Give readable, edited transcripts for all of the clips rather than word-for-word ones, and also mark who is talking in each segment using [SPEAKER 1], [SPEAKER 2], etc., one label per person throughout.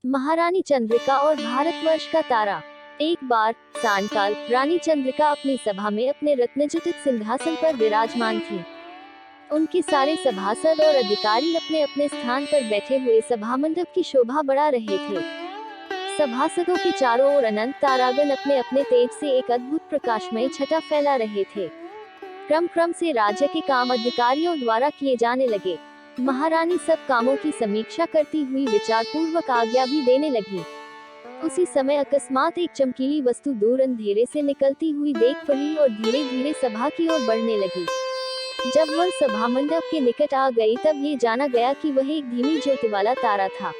[SPEAKER 1] महारानी चंद्रिका और भारतवर्ष का तारा। एक बार सांयकाल रानी चंद्रिका अपनी सभा में अपने रत्नजटित सिंहासन पर विराजमान थी। उनके सारे सभासद और अधिकारी अपने अपने स्थान पर बैठे हुए सभा मंडप की शोभा बढ़ा रहे थे। सभासदों के चारों ओर अनंत तारागण अपने अपने तेज से एक अद्भुत प्रकाशमय छटा फैला रहे थे। क्रम क्रम से राज्य के काम अधिकारियों द्वारा किए जाने लगे। महारानी सब कामों की समीक्षा करती हुई विचार पूर्वक आज्ञा भी देने लगी। उसी समय अकस्मात एक चमकीली वस्तु दूर अंधेरे से निकलती हुई देख पड़ी और धीरे धीरे सभा की ओर बढ़ने लगी। जब वह सभा मंडप के निकट आ गई तब ये जाना गया कि वह एक धीमी ज्योति वाला तारा था।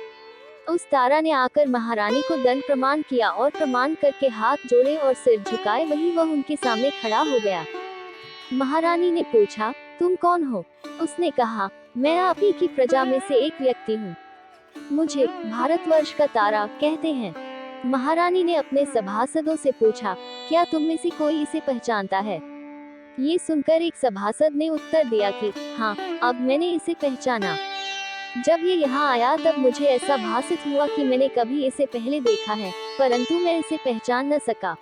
[SPEAKER 1] उस तारा ने आकर महारानी को दंड प्रमाण किया और प्रमाण करके हाथ जोड़े और सिर झुकाए वही वह उनके सामने खड़ा हो गया। महारानी ने पूछा, तुम कौन हो? उसने कहा, मैं आप ही की प्रजा में से एक व्यक्ति हूँ। मुझे भारतवर्ष का तारा कहते हैं। महारानी ने अपने सभासदों से पूछा, क्या तुम में से कोई इसे पहचानता है? ये सुनकर एक सभासद ने उत्तर दिया कि हाँ, अब मैंने इसे पहचाना। जब ये यहाँ आया तब मुझे ऐसा भासित हुआ कि मैंने कभी इसे पहले देखा है, परंतु मैं इसे पहचान न सका।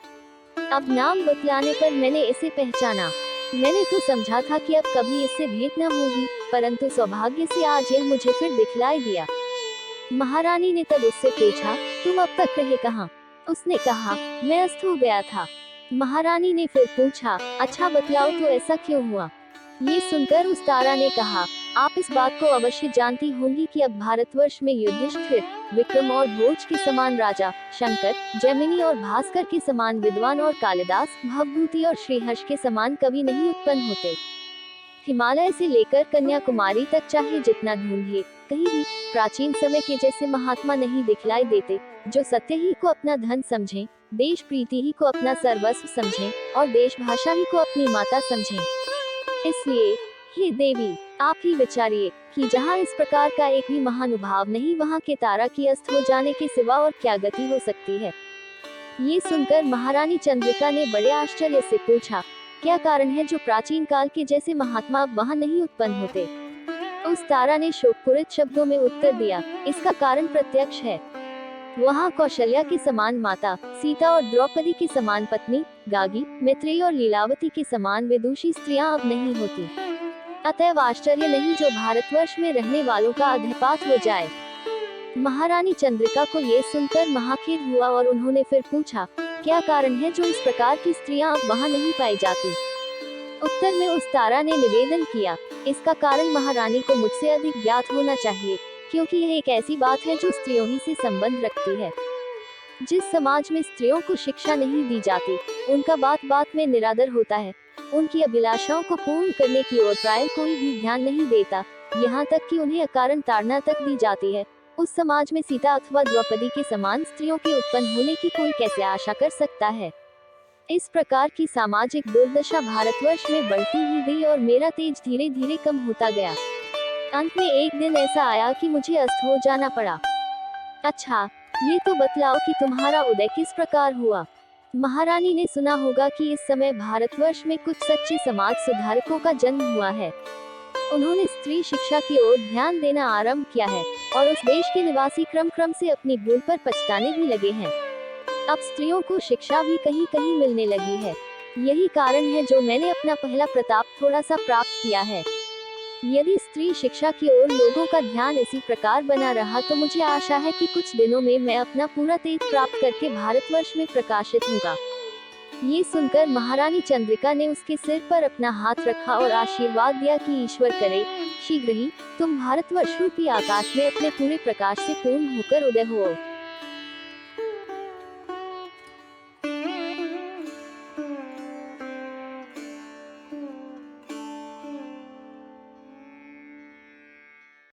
[SPEAKER 1] अब नाम बतलाने पर मैंने इसे पहचाना। मैंने तो समझा था कि अब कभी इससे भेंट न होगी, परंतु सौभाग्य से आज यह मुझे फिर दिखलाई दिया। महारानी ने तब उससे पूछा, तुम अब तक रहे कहाँ? उसने कहा, मैं अस्त हो गया था। महारानी ने फिर पूछा, अच्छा बतलाओ तो ऐसा क्यों हुआ? ये सुनकर उस तारा ने कहा, आप इस बात को अवश्य जानती होंगी कि अब भारतवर्ष में युधिष्ठिर, विक्रम और भोज के समान राजा, शंकर, जैमिनी और भास्कर के समान विद्वान और कालिदास, भवभूति और श्रीहर्ष के समान कवि नहीं उत्पन्न होते। हिमालय से लेकर कन्याकुमारी तक चाहे जितना ढूंढिए, कहीं भी प्राचीन समय के जैसे महात्मा नहीं दिखलाई देते, जो सत्य ही को अपना धन समझें, देश प्रीति ही को अपना सर्वस्व समझें और देश भाषा ही को अपनी माता समझें। इसलिए हे देवी, आप ही विचारिए कि जहाँ इस प्रकार का एक भी महानुभाव नहीं, वहाँ के तारा की अस्त हो जाने के सिवा और क्या गति हो सकती है? ये सुनकर महारानी चंद्रिका ने बड़े आश्चर्य से पूछा, क्या कारण है जो प्राचीन काल के जैसे महात्मा अब वहाँ नहीं उत्पन्न होते? उस तारा ने शोकपूरित शब्दों में उत्तर दिया, इसका कारण प्रत्यक्ष है। वहाँ कौशल्या के समान माता, सीता और द्रौपदी के समान पत्नी, गागी, मैत्रेयी और लीलावती के समान विदुषी स्त्रियां अब नहीं होती। अतएव आश्चर्य नहीं जो भारतवर्ष में रहने वालों का अधःपात हो जाए। महारानी चंद्रिका को ये सुनकर महाखेद हुआ और उन्होंने फिर पूछा, क्या कारण है जो इस प्रकार की स्त्रियां अब वहाँ नहीं पाई जाती? उत्तर में उस तारा ने निवेदन किया, इसका कारण महारानी को मुझसे अधिक ज्ञात होना चाहिए, क्योंकि यह एक ऐसी बात है जो स्त्रियों ही से संबंध रखती है। जिस समाज में स्त्रियों को शिक्षा नहीं दी जाती, उनका बात बात में निरादर होता है, उनकी अभिलाषाओं को पूर्ण करने की ओर प्राय कोई भी ध्यान नहीं देता, यहाँ तक कि उन्हें अकारण ताड़ना तक दी जाती है, उस समाज में सीता अथवा द्रौपदी के समान स्त्रियों के उत्पन्न होने की कोई कैसे आशा कर सकता है? इस प्रकार की सामाजिक दुर्दशा भारतवर्ष में बढ़ती ही गई और मेरा तेज धीरे धीरे कम होता गया। अंत में एक दिन ऐसा आया कि मुझे अस्त हो जाना पड़ा। अच्छा, ये तो बतलाओ कि तुम्हारा उदय किस प्रकार हुआ? महारानी ने सुना होगा कि इस समय भारतवर्ष में कुछ सच्चे समाज सुधारकों का जन्म हुआ है। उन्होंने स्त्री शिक्षा की ओर ध्यान देना आरंभ किया है और उस देश के निवासी क्रम क्रम से अपनी भूल पर पछताने भी लगे हैं। अब स्त्रियों को शिक्षा भी कहीं कहीं मिलने लगी है। यही कारण है जो मैंने अपना पहला प्रताप थोड़ा सा प्राप्त किया है। यदि स्त्री शिक्षा की ओर लोगों का ध्यान इसी प्रकार बना रहा तो मुझे आशा है कि कुछ दिनों में मैं अपना पूरा तेज प्राप्त करके भारतवर्ष में प्रकाशित होगा। ये सुनकर महारानी चंद्रिका ने उसके सिर पर अपना हाथ रखा और आशीर्वाद दिया कि ईश्वर करे, शीघ्र ही तुम भारतवर्ष रूपी आकाश में अपने पूरे प्रकाश से पूर्ण होकर उदय हो।